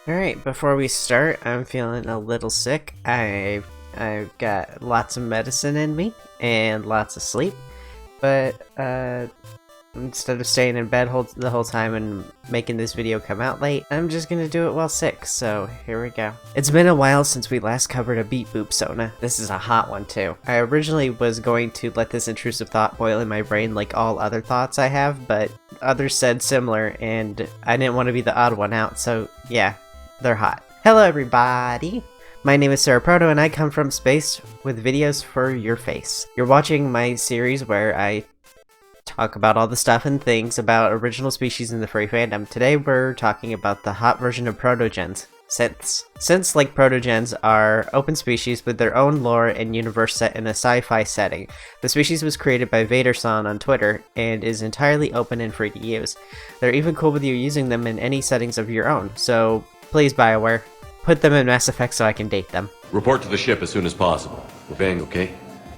Alright, before we start, I'm feeling a little sick. I've got lots of medicine in me and lots of sleep, but instead of staying in bed the whole time and making this video come out late, I'm just gonna do it while sick, so here we go. It's been a while since we last covered a beet boop sona. This is a hot one too. I originally was going to let this intrusive thought boil in my brain like all other thoughts I have, but others said similar and I didn't want to be the odd one out, so yeah. They're hot. Hello everybody! My name is Sera and I come from space with videos for your face. You're watching my series where I talk about all the stuff and things about original species in the furry fandom. Today we're talking about the hot version of protogens, Synths. Synths, like protogens, are open species with their own lore and universe set in a sci-fi setting. The species was created by Vaderson on Twitter and is entirely open and free to use. They're even cool with you using them in any settings of your own, so please, BioWare, put them in Mass Effect so I can date them. Report to the ship as soon as possible. We're being okay?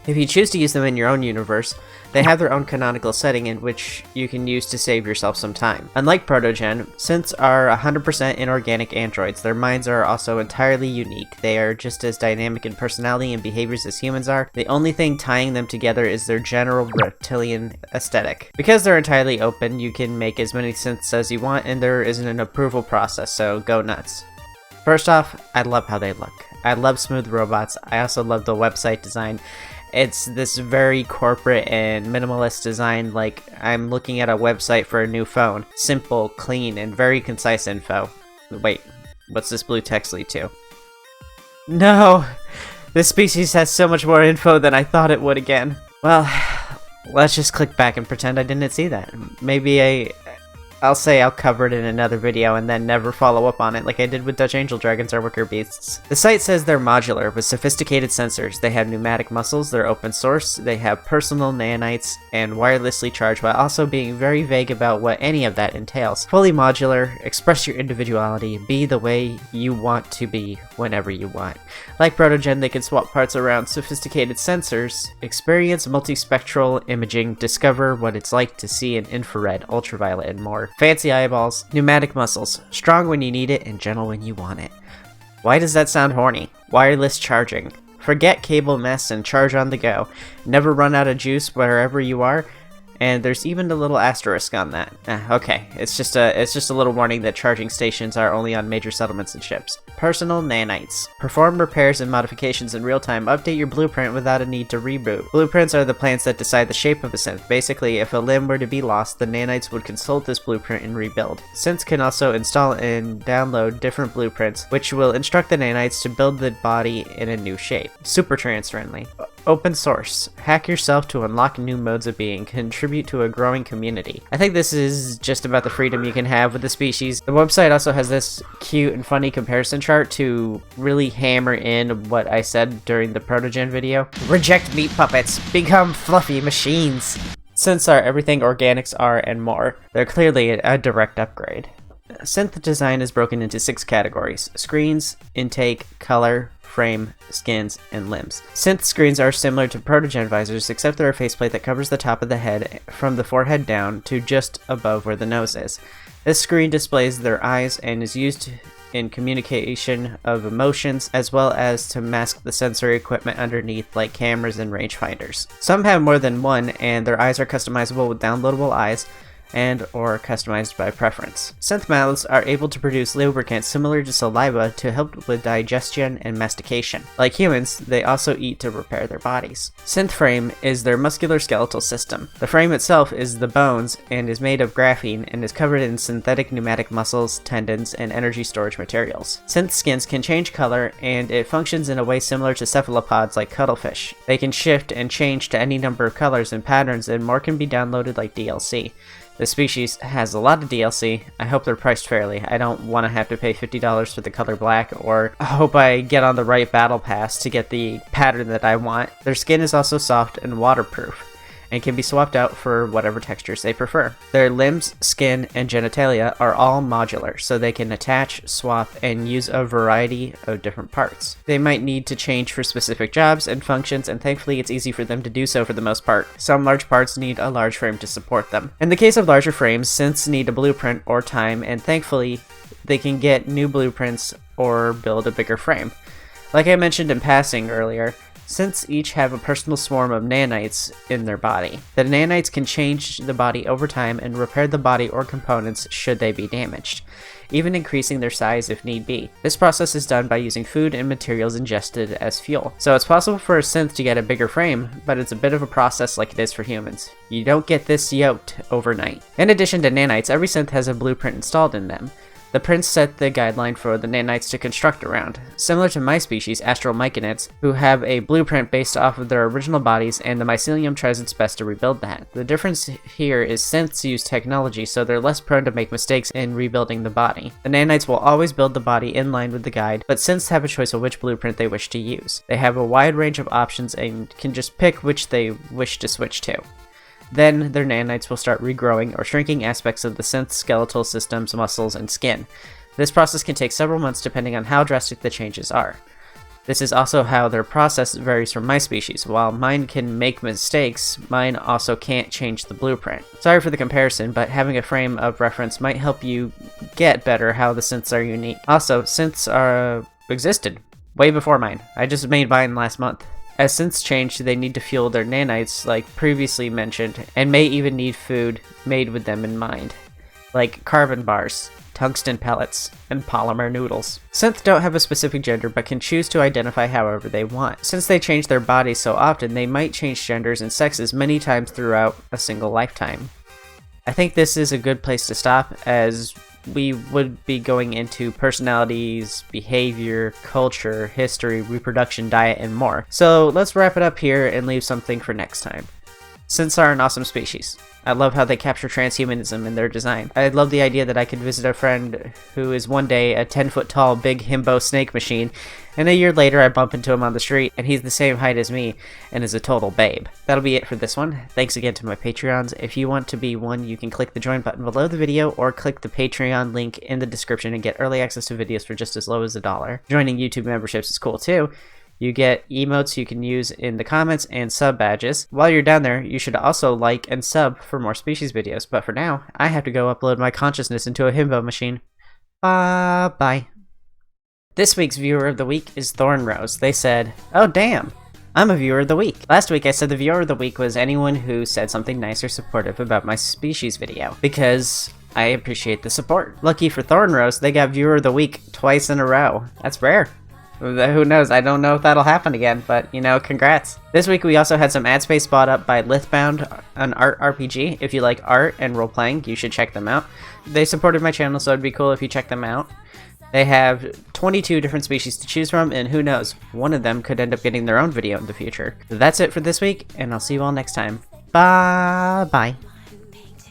If you choose to use them in your own universe, they have their own canonical setting in which you can use to save yourself some time. Unlike Protogen, Synths are 100% inorganic androids. Their minds are also entirely unique. They are just as dynamic in personality and behaviors as humans are. The only thing tying them together is their general reptilian aesthetic. Because they're entirely open, you can make as many Synths as you want and there isn't an approval process, so go nuts. First off, I love how they look. I love smooth robots. I also love the website design. It's this very corporate and minimalist design, like I'm looking at a website for a new phone. Simple, clean, and very concise info. Wait, what's this blue text lead to? No! This species has so much more info than I thought it would again. Well, let's just click back and pretend I didn't see that. Maybe I'll say I'll cover it in another video and then never follow up on it like I did with Dutch Angel Dragons or Wicker Beasts. The site says they're modular with sophisticated sensors. They have pneumatic muscles, they're open source, they have personal nanites, and wirelessly charged while also being very vague about what any of that entails. Fully modular, express your individuality, be the way you want to be whenever you want. Like Protogen, they can swap parts around sophisticated sensors, experience multispectral imaging, discover what it's like to see in infrared, ultraviolet, and more. Fancy eyeballs, pneumatic muscles, strong when you need it and gentle when you want it. Why does that sound horny? Wireless charging. Forget cable mess and charge on the go. Never run out of juice wherever you are. And there's even a little asterisk on that. Okay, it's just a little warning that charging stations are only on major settlements and ships. Personal nanites. Perform repairs and modifications in real time. Update your blueprint without a need to reboot. Blueprints are the plans that decide the shape of a synth. Basically, if a limb were to be lost, the nanites would consult this blueprint and rebuild. Synths can also install and download different blueprints, which will instruct the nanites to build the body in a new shape. Super trans friendly. Open source. Hack yourself to unlock new modes of being. Contribute to a growing community. I think this is just about the freedom you can have with the species. The website also has this cute and funny comparison chart to really hammer in what I said during the Protogen video. Reject meat puppets. Become fluffy machines. Synths are everything organics are and more. They're clearly a direct upgrade. Synth design is broken into 6 categories: screens, intake, color, frame, skins, and limbs. Synth screens are similar to protogen visors, except they're a faceplate that covers the top of the head from the forehead down to just above where the nose is. This screen displays their eyes and is used in communication of emotions, as well as to mask the sensory equipment underneath like cameras and rangefinders. Some have more than one, and their eyes are customizable with downloadable eyes, and or customized by preference. Synth mouths are able to produce lubricant similar to saliva to help with digestion and mastication. Like humans, they also eat to repair their bodies. Synth frame is their muscular skeletal system. The frame itself is the bones and is made of graphene and is covered in synthetic pneumatic muscles, tendons, and energy storage materials. Synth skins can change color, and it functions in a way similar to cephalopods like cuttlefish. They can shift and change to any number of colors and patterns, and more can be downloaded like DLC. The species has a lot of DLC. I hope they're priced fairly. I don't want to have to pay $50 for the color black, or I hope I get on the right battle pass to get the pattern that I want. Their skin is also soft and waterproof, and can be swapped out for whatever textures they prefer. Their limbs, skin, and genitalia are all modular, so they can attach, swap, and use a variety of different parts. They might need to change for specific jobs and functions, and thankfully it's easy for them to do so for the most part. Some large parts need a large frame to support them. In the case of larger frames, synths need a blueprint or time, and thankfully they can get new blueprints or build a bigger frame. Like I mentioned in passing earlier, synths each have a personal swarm of nanites in their body. The nanites can change the body over time and repair the body or components should they be damaged, even increasing their size if need be. This process is done by using food and materials ingested as fuel. So it's possible for a synth to get a bigger frame, but it's a bit of a process like it is for humans. You don't get this yoked overnight. In addition to nanites, every synth has a blueprint installed in them. The prints set the guideline for the nanites to construct around, similar to my species, astral myconids, who have a blueprint based off of their original bodies, and the mycelium tries its best to rebuild that. The difference here is synths use technology, so they're less prone to make mistakes in rebuilding the body. The nanites will always build the body in line with the guide, but synths have a choice of which blueprint they wish to use. They have a wide range of options and can just pick which they wish to switch to. Then their nanites will start regrowing or shrinking aspects of the synth's skeletal systems, muscles, and skin. This process can take several months depending on how drastic the changes are. This is also how their process varies from my species. While mine can make mistakes, mine also can't change the blueprint. Sorry for the comparison, but having a frame of reference might help you get better how the synths are unique. Also, synths existed way before mine. I just made mine last month. As synths change, they need to fuel their nanites, like previously mentioned, and may even need food made with them in mind, like carbon bars, tungsten pellets, and polymer noodles. Synths don't have a specific gender, but can choose to identify however they want. Since they change their bodies so often, they might change genders and sexes many times throughout a single lifetime. I think this is a good place to stop, as we would be going into personalities, behavior, culture, history, reproduction, diet, and more. So let's wrap it up here and leave something for next time. Synths are an awesome species. I love how they capture transhumanism in their design. I love the idea that I could visit a friend who is one day a 10-foot tall big himbo snake machine, and a year later I bump into him on the street and he's the same height as me and is a total babe. That'll be it for this one. Thanks again to my Patreons. If you want to be one, you can click the join button below the video or click the Patreon link in the description and get early access to videos for just as low as $1. Joining YouTube memberships is cool too. You get emotes you can use in the comments and sub badges. While you're down there, you should also like and sub for more species videos. But for now, I have to go upload my consciousness into a himbo machine. Bye. This week's viewer of the week is Thornrose. They said, "Oh damn, I'm a viewer of the week." Last week I said the viewer of the week was anyone who said something nice or supportive about my species video, because I appreciate the support. Lucky for Thornrose, they got viewer of the week twice in a row. That's rare. Who knows? I don't know if that'll happen again, but, you know, congrats. This week we also had some ad space bought up by Lithbound, an art RPG. If you like art and role-playing, you should check them out. They supported my channel, so it'd be cool if you check them out. They have 22 different species to choose from, and who knows, one of them could end up getting their own video in the future. That's it for this week, and I'll see you all next time. Bye!